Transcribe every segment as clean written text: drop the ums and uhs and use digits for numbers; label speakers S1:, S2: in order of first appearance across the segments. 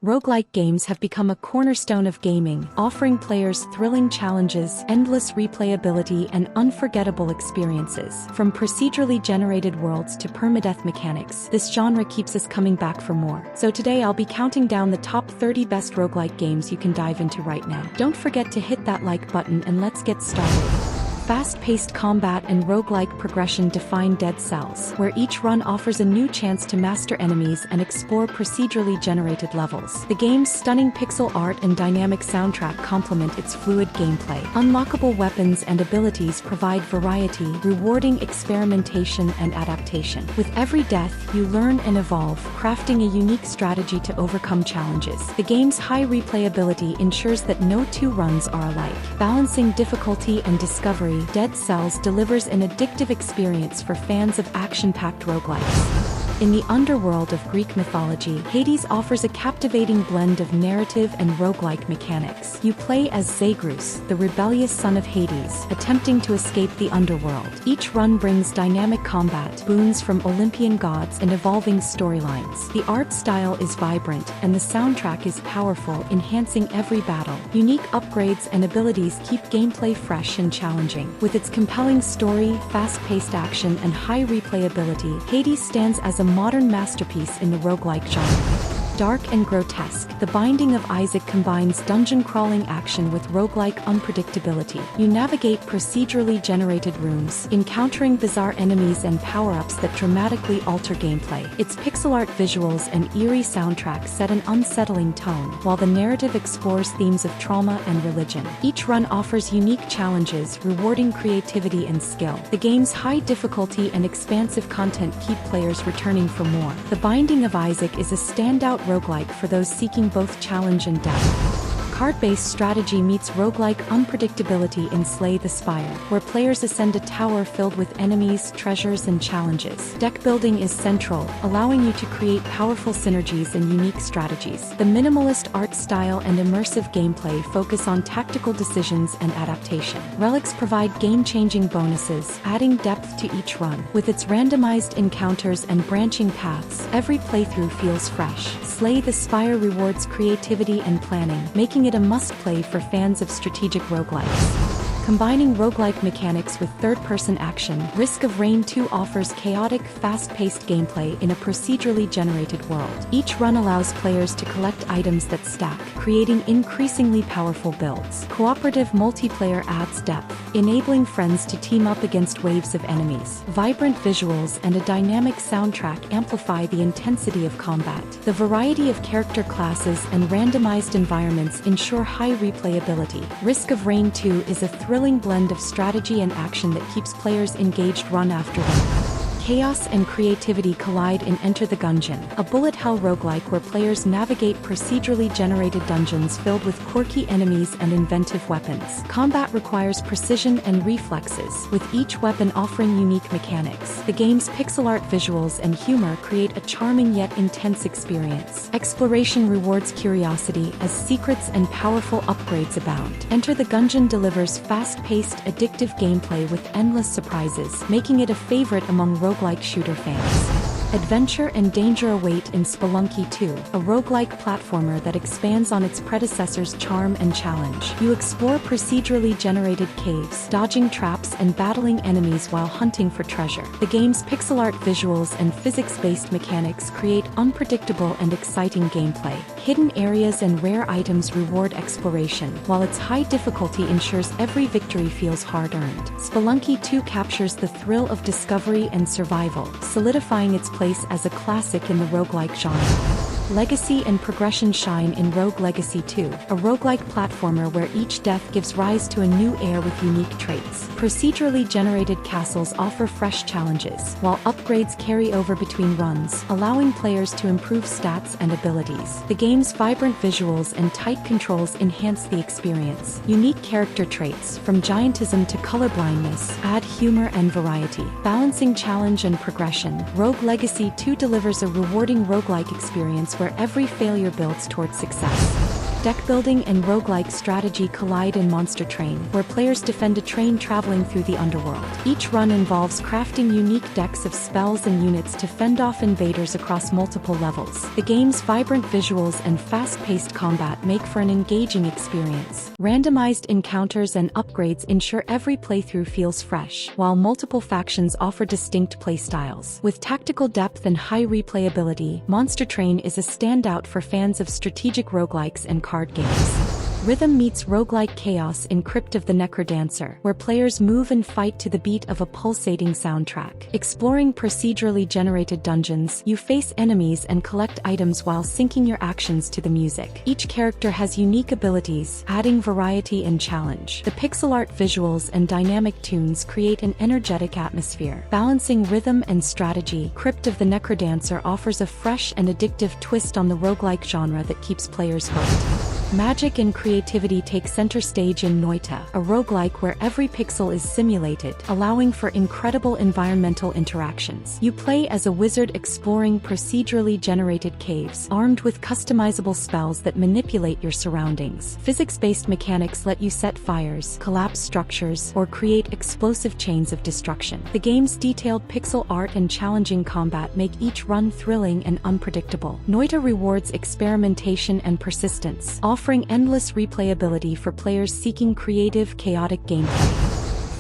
S1: Roguelike games have become a cornerstone of gaming, offering players thrilling challenges, endless replayability, and unforgettable experiences. From procedurally generated worlds to permadeath mechanics, this genre keeps us coming back for more. So today I'll be counting down the top 30 best roguelike games you can dive into right now. Don't forget to hit that like button and let's get started. Fast-paced combat and roguelike progression define Dead Cells, where each run offers a new chance to master enemies and explore procedurally generated levels. The game's stunning pixel art and dynamic soundtrack complement its fluid gameplay. Unlockable weapons and abilities provide variety, rewarding experimentation and adaptation. With every death, you learn and evolve, crafting a unique strategy to overcome challenges. The game's high replayability ensures that no two runs are alike. Balancing difficulty and discovery, Dead Cells delivers an addictive experience for fans of action-packed roguelikes. In the underworld of Greek mythology, Hades offers a captivating blend of narrative and roguelike mechanics. You play as Zagreus, the rebellious son of Hades, attempting to escape the underworld. Each run brings dynamic combat, boons from Olympian gods, and evolving storylines. The art style is vibrant, and the soundtrack is powerful, enhancing every battle. Unique upgrades and abilities keep gameplay fresh and challenging. With its compelling story, fast-paced action, and high replayability, Hades stands as a modern masterpiece in the roguelike genre. Dark and grotesque, The Binding of Isaac combines dungeon-crawling action with roguelike unpredictability. You navigate procedurally generated rooms, encountering bizarre enemies and power-ups that dramatically alter gameplay. Its pixel art visuals and eerie soundtrack set an unsettling tone, while the narrative explores themes of trauma and religion. Each run offers unique challenges, rewarding creativity and skill. The game's high difficulty and expansive content keep players returning for more. The Binding of Isaac is a standout roguelike for those seeking both challenge and depth. Card-based strategy meets roguelike unpredictability in Slay the Spire, where players ascend a tower filled with enemies, treasures, and challenges. Deck building is central, allowing you to create powerful synergies and unique strategies. The minimalist art style and immersive gameplay focus on tactical decisions and adaptation. Relics provide game-changing bonuses, adding depth to each run. With its randomized encounters and branching paths, every playthrough feels fresh. Slay the Spire rewards creativity and planning, making it a must-play for fans of strategic roguelikes. Combining roguelike mechanics with third-person action, Risk of Rain 2 offers chaotic, fast-paced gameplay in a procedurally generated world. Each run allows players to collect items that stack, creating increasingly powerful builds. Cooperative multiplayer adds depth, enabling friends to team up against waves of enemies. Vibrant visuals and a dynamic soundtrack amplify the intensity of combat. The variety of character classes and randomized environments ensure high replayability. Risk of Rain 2 is a thrilling blend of strategy and action that keeps players engaged run after run. Chaos and creativity collide in Enter the Gungeon, a bullet hell roguelike where players navigate procedurally generated dungeons filled with quirky enemies and inventive weapons. Combat requires precision and reflexes, with each weapon offering unique mechanics. The game's pixel art visuals and humor create a charming yet intense experience. Exploration rewards curiosity as secrets and powerful upgrades abound. Enter the Gungeon delivers fast-paced, addictive gameplay with endless surprises, making it a favorite among roguelike shooter fans. Adventure and danger await in Spelunky 2, a roguelike platformer that expands on its predecessor's charm and challenge. You explore procedurally generated caves, dodging traps and battling enemies while hunting for treasure. The game's pixel art visuals and physics-based mechanics create unpredictable and exciting gameplay. Hidden areas and rare items reward exploration, while its high difficulty ensures every victory feels hard-earned. Spelunky 2 captures the thrill of discovery and survival, solidifying its place as a classic in the roguelike genre. Legacy and progression shine in Rogue Legacy 2, a roguelike platformer where each death gives rise to a new heir with unique traits. Procedurally generated castles offer fresh challenges, while upgrades carry over between runs, allowing players to improve stats and abilities. The game's vibrant visuals and tight controls enhance the experience. Unique character traits, from giantism to colorblindness, add humor and variety. Balancing challenge and progression, Rogue Legacy 2 delivers a rewarding roguelike experience where every failure builds towards success. Deck building and roguelike strategy collide in Monster Train, where players defend a train traveling through the underworld. Each run involves crafting unique decks of spells and units to fend off invaders across multiple levels. The game's vibrant visuals and fast-paced combat make for an engaging experience. Randomized encounters and upgrades ensure every playthrough feels fresh, while multiple factions offer distinct playstyles. With tactical depth and high replayability, Monster Train is a standout for fans of strategic roguelikes and card games. Rhythm meets roguelike chaos in Crypt of the Necrodancer, where players move and fight to the beat of a pulsating soundtrack. Exploring procedurally generated dungeons, you face enemies and collect items while syncing your actions to the music. Each character has unique abilities, adding variety and challenge. The pixel art visuals and dynamic tunes create an energetic atmosphere. Balancing rhythm and strategy, Crypt of the Necrodancer offers a fresh and addictive twist on the roguelike genre that keeps players hooked. Magic and creativity take center stage in Noita, a roguelike where every pixel is simulated, allowing for incredible environmental interactions. You play as a wizard exploring procedurally generated caves, armed with customizable spells that manipulate your surroundings. Physics-based mechanics let you set fires, collapse structures, or create explosive chains of destruction. The game's detailed pixel art and challenging combat make each run thrilling and unpredictable. Noita rewards experimentation and persistence, offering endless replayability for players seeking creative, chaotic gameplay.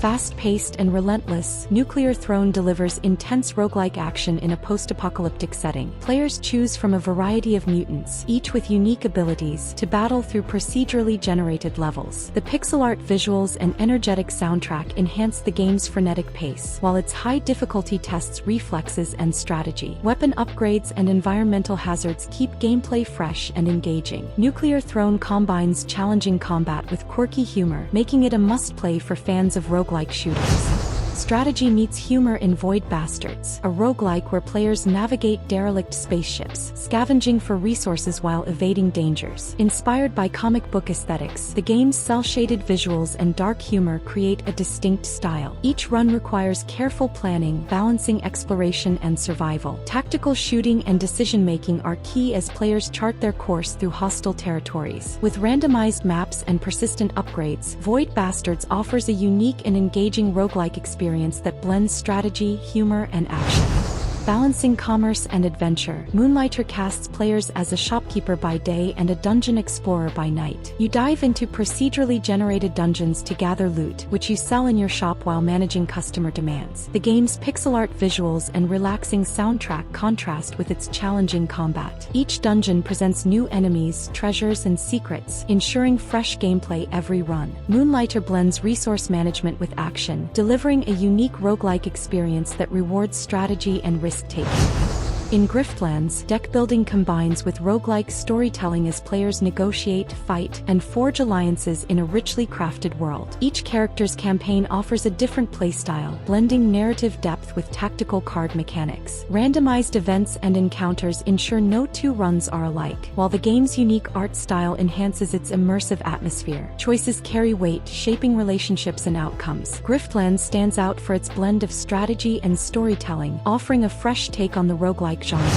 S1: Fast-paced and relentless, Nuclear Throne delivers intense roguelike action in a post-apocalyptic setting. Players choose from a variety of mutants, each with unique abilities, to battle through procedurally generated levels. The pixel art visuals and energetic soundtrack enhance the game's frenetic pace, while its high difficulty tests reflexes and strategy. Weapon upgrades and environmental hazards keep gameplay fresh and engaging. Nuclear Throne combines challenging combat with quirky humor, making it a must-play for fans of roguelike shooters. Strategy meets humor in Void Bastards, a roguelike where players navigate derelict spaceships, scavenging for resources while evading dangers. Inspired by comic book aesthetics, the game's cel-shaded visuals and dark humor create a distinct style. Each run requires careful planning, balancing exploration and survival. Tactical shooting and decision-making are key as players chart their course through hostile territories. With randomized maps and persistent upgrades, Void Bastards offers a unique and engaging roguelike experience that blends strategy, humor, and action. Balancing commerce and adventure, Moonlighter casts players as a shopkeeper by day and a dungeon explorer by night. You dive into procedurally generated dungeons to gather loot, which you sell in your shop while managing customer demands. The game's pixel art visuals and relaxing soundtrack contrast with its challenging combat. Each dungeon presents new enemies, treasures, and secrets, ensuring fresh gameplay every run. Moonlighter blends resource management with action, delivering a unique roguelike experience that rewards strategy and risk-taking. In Griftlands, deck building combines with roguelike storytelling as players negotiate, fight, and forge alliances in a richly crafted world. Each character's campaign offers a different playstyle, blending narrative depth with tactical card mechanics. Randomized events and encounters ensure no two runs are alike, while the game's unique art style enhances its immersive atmosphere. Choices carry weight, shaping relationships and outcomes. Griftlands stands out for its blend of strategy and storytelling, offering a fresh take on the roguelike genre.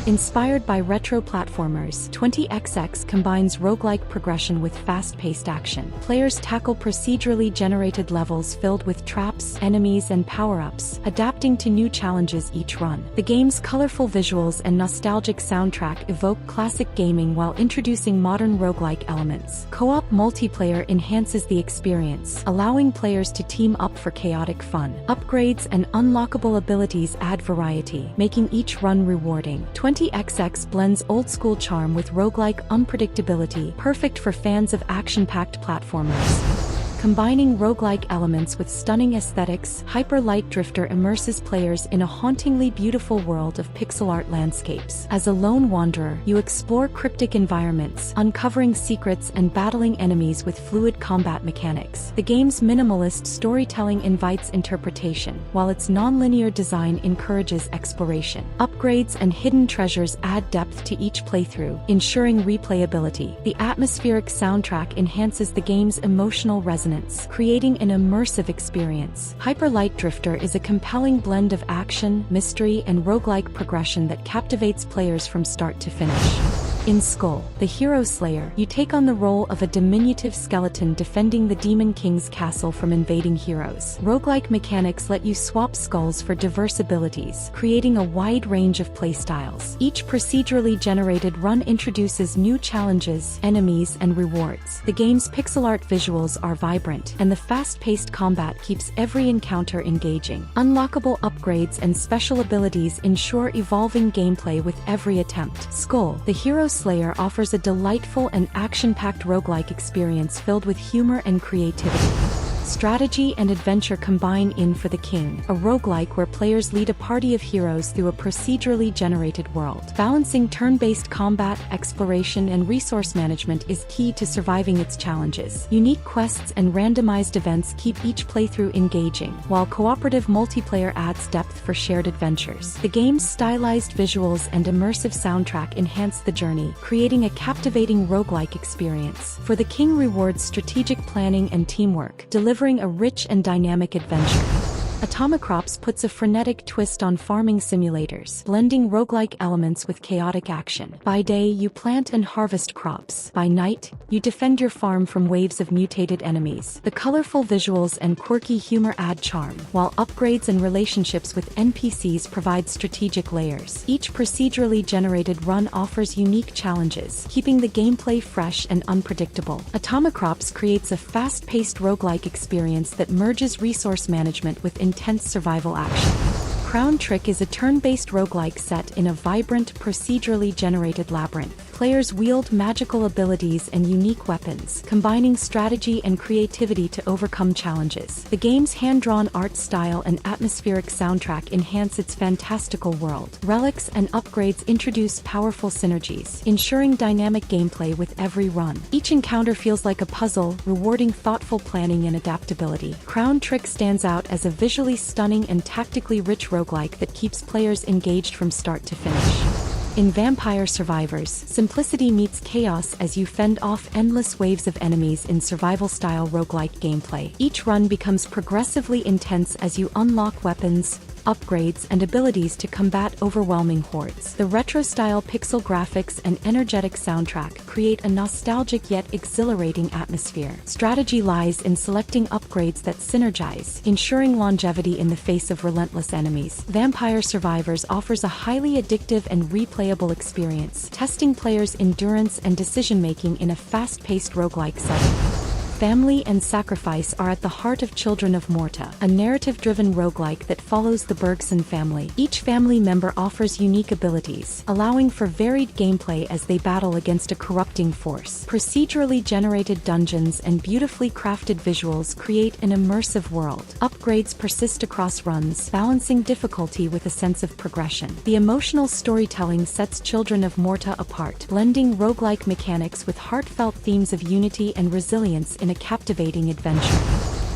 S1: Inspired by retro platformers, 20XX combines roguelike progression with fast-paced action. Players tackle procedurally generated levels filled with traps, enemies, and power-ups, adapting to new challenges each run. The game's colorful visuals and nostalgic soundtrack evoke classic gaming while introducing modern roguelike elements. Co-op multiplayer enhances the experience, allowing players to team up for chaotic fun. Upgrades and unlockable abilities add variety, making each run rewarding. 20XX blends old-school charm with roguelike unpredictability, perfect for fans of action-packed platformers. Combining roguelike elements with stunning aesthetics, Hyper Light Drifter immerses players in a hauntingly beautiful world of pixel art landscapes. As a lone wanderer, you explore cryptic environments, uncovering secrets and battling enemies with fluid combat mechanics. The game's minimalist storytelling invites interpretation, while its non-linear design encourages exploration. Upgrades and hidden treasures add depth to each playthrough, ensuring replayability. The atmospheric soundtrack enhances the game's emotional resonance, creating an immersive experience. Hyper Light Drifter is a compelling blend of action, mystery, and roguelike progression that captivates players from start to finish. In Skull, the Hero Slayer, you take on the role of a diminutive skeleton defending the Demon King's castle from invading heroes. Roguelike mechanics let you swap skulls for diverse abilities, creating a wide range of playstyles. Each procedurally generated run introduces new challenges, enemies, and rewards. The game's pixel art visuals are vibrant, and the fast-paced combat keeps every encounter engaging. Unlockable upgrades and special abilities ensure evolving gameplay with every attempt. Skull, the Hero Slayer offers a delightful and action-packed roguelike experience filled with humor and creativity. Strategy and adventure combine in For the King, a roguelike where players lead a party of heroes through a procedurally generated world. Balancing turn-based combat, exploration, and resource management is key to surviving its challenges. Unique quests and randomized events keep each playthrough engaging, while cooperative multiplayer adds depth for shared adventures. The game's stylized visuals and immersive soundtrack enhance the journey, creating a captivating roguelike experience. For the King rewards strategic planning and teamwork, delivering a rich and dynamic adventure. Atomicrops puts a frenetic twist on farming simulators, blending roguelike elements with chaotic action. By day, you plant and harvest crops. By night, you defend your farm from waves of mutated enemies. The colorful visuals and quirky humor add charm, while upgrades and relationships with NPCs provide strategic layers. Each procedurally generated run offers unique challenges, keeping the gameplay fresh and unpredictable. Atomicrops creates a fast-paced roguelike experience that merges resource management with intense survival action. Crown Trick is a turn-based roguelike set in a vibrant, procedurally generated labyrinth. Players wield magical abilities and unique weapons, combining strategy and creativity to overcome challenges. The game's hand-drawn art style and atmospheric soundtrack enhance its fantastical world. Relics and upgrades introduce powerful synergies, ensuring dynamic gameplay with every run. Each encounter feels like a puzzle, rewarding thoughtful planning and adaptability. Crown Trick stands out as a visually stunning and tactically rich roguelike that keeps players engaged from start to finish. In Vampire Survivors, simplicity meets chaos as you fend off endless waves of enemies in survival-style roguelike gameplay. Each run becomes progressively intense as you unlock weapons, upgrades, and abilities to combat overwhelming hordes. The retro-style pixel graphics and energetic soundtrack create a nostalgic yet exhilarating atmosphere. Strategy lies in selecting upgrades that synergize, ensuring longevity in the face of relentless enemies. Vampire Survivors offers a highly addictive and replayable experience, testing players' endurance and decision-making in a fast-paced roguelike setting. Family and sacrifice are at the heart of Children of Morta, a narrative-driven roguelike that follows the Bergson family. Each family member offers unique abilities, allowing for varied gameplay as they battle against a corrupting force. Procedurally generated dungeons and beautifully crafted visuals create an immersive world. Upgrades persist across runs, balancing difficulty with a sense of progression. The emotional storytelling sets Children of Morta apart, blending roguelike mechanics with heartfelt themes of unity and resilience in a captivating adventure.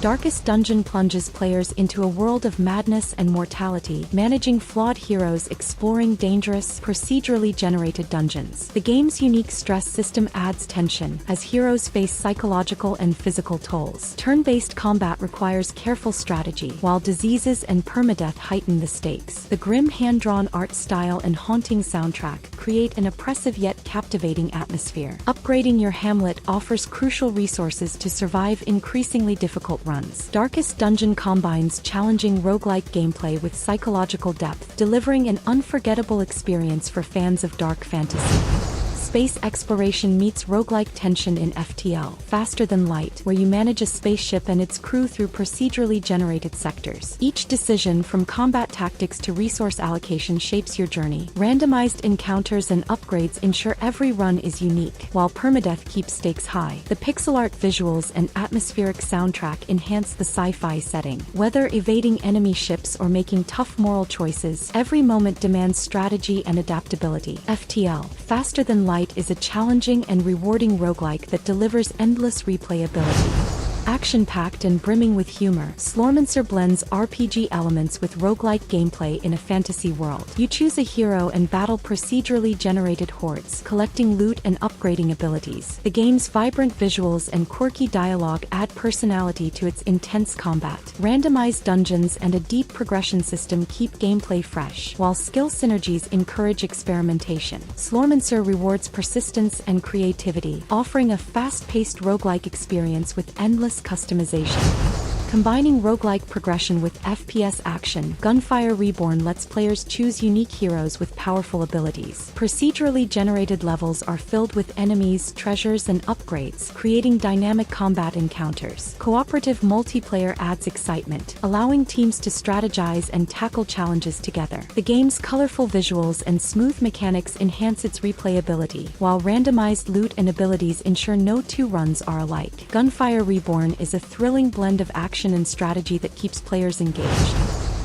S1: Darkest Dungeon plunges players into a world of madness and mortality, managing flawed heroes exploring dangerous, procedurally generated dungeons. The game's unique stress system adds tension, as heroes face psychological and physical tolls. Turn-based combat requires careful strategy, while diseases and permadeath heighten the stakes. The grim hand-drawn art style and haunting soundtrack create an oppressive yet captivating atmosphere. Upgrading your hamlet offers crucial resources to survive increasingly difficult runs. Darkest Dungeon combines challenging roguelike gameplay with psychological depth, delivering an unforgettable experience for fans of dark fantasy. Space exploration meets roguelike tension in FTL, Faster Than Light, where you manage a spaceship and its crew through procedurally generated sectors. Each decision, from combat tactics to resource allocation, shapes your journey. Randomized encounters and upgrades ensure every run is unique, while permadeath keeps stakes high. The pixel art visuals and atmospheric soundtrack enhance the sci-fi setting. Whether evading enemy ships or making tough moral choices, every moment demands strategy and adaptability. FTL, Faster Than Light, is a challenging and rewarding roguelike that delivers endless replayability. Action-packed and brimming with humor, Slormancer blends RPG elements with roguelike gameplay in a fantasy world. You choose a hero and battle procedurally generated hordes, collecting loot and upgrading abilities. The game's vibrant visuals and quirky dialogue add personality to its intense combat. Randomized dungeons and a deep progression system keep gameplay fresh, while skill synergies encourage experimentation. Slormancer rewards persistence and creativity, offering a fast-paced roguelike experience with endless customization. Combining roguelike progression with FPS action, Gunfire Reborn lets players choose unique heroes with powerful abilities. Procedurally generated levels are filled with enemies, treasures, and upgrades, creating dynamic combat encounters. Cooperative multiplayer adds excitement, allowing teams to strategize and tackle challenges together. The game's colorful visuals and smooth mechanics enhance its replayability, while randomized loot and abilities ensure no two runs are alike. Gunfire Reborn is a thrilling blend of action and strategy that keeps players engaged.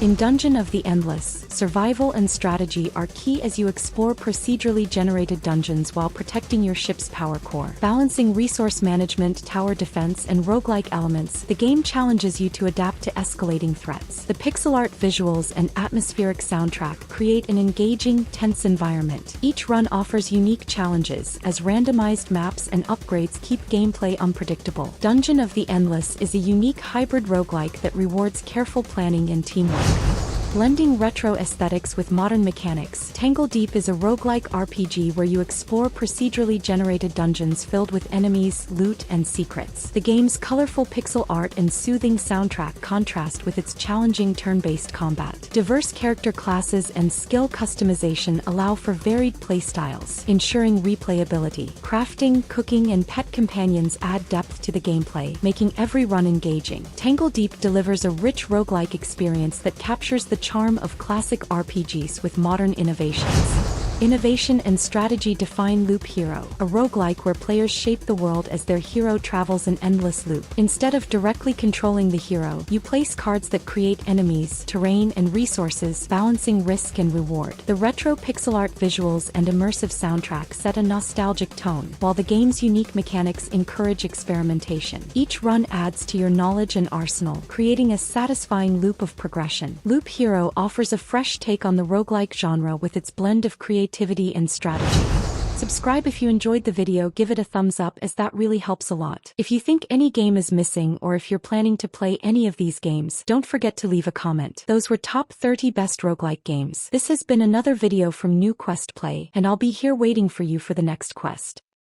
S1: In Dungeon of the Endless, survival and strategy are key as you explore procedurally generated dungeons while protecting your ship's power core. Balancing resource management, tower defense, and roguelike elements, the game challenges you to adapt to escalating threats. The pixel art visuals and atmospheric soundtrack create an engaging, tense environment. Each run offers unique challenges, as randomized maps and upgrades keep gameplay unpredictable. Dungeon of the Endless is a unique hybrid roguelike that rewards careful planning and teamwork. Blending retro aesthetics with modern mechanics, Tangle Deep is a roguelike RPG where you explore procedurally generated dungeons filled with enemies, loot, and secrets. The game's colorful pixel art and soothing soundtrack contrast with its challenging turn-based combat. Diverse character classes and skill customization allow for varied playstyles, ensuring replayability. Crafting, cooking, and pet companions add depth to the gameplay, making every run engaging. Tangle Deep delivers a rich roguelike experience that captures the charm of classic RPGs with modern innovations. Innovation and strategy define Loop Hero, a roguelike where players shape the world as their hero travels an endless loop. Instead of directly controlling the hero, you place cards that create enemies, terrain, and resources, balancing risk and reward. The retro pixel art visuals and immersive soundtrack set a nostalgic tone, while the game's unique mechanics encourage experimentation. Each run adds to your knowledge and arsenal, creating a satisfying loop of progression. Loop Hero offers a fresh take on the roguelike genre with its blend of creativity and strategy. Subscribe if you enjoyed the video, give it a thumbs up as that really helps a lot. If you think any game is missing or if you're planning to play any of these games, don't forget to leave a comment. Those were top 30 best roguelike games. This has been another video from New Quest Play, and I'll be here waiting for you for the next quest.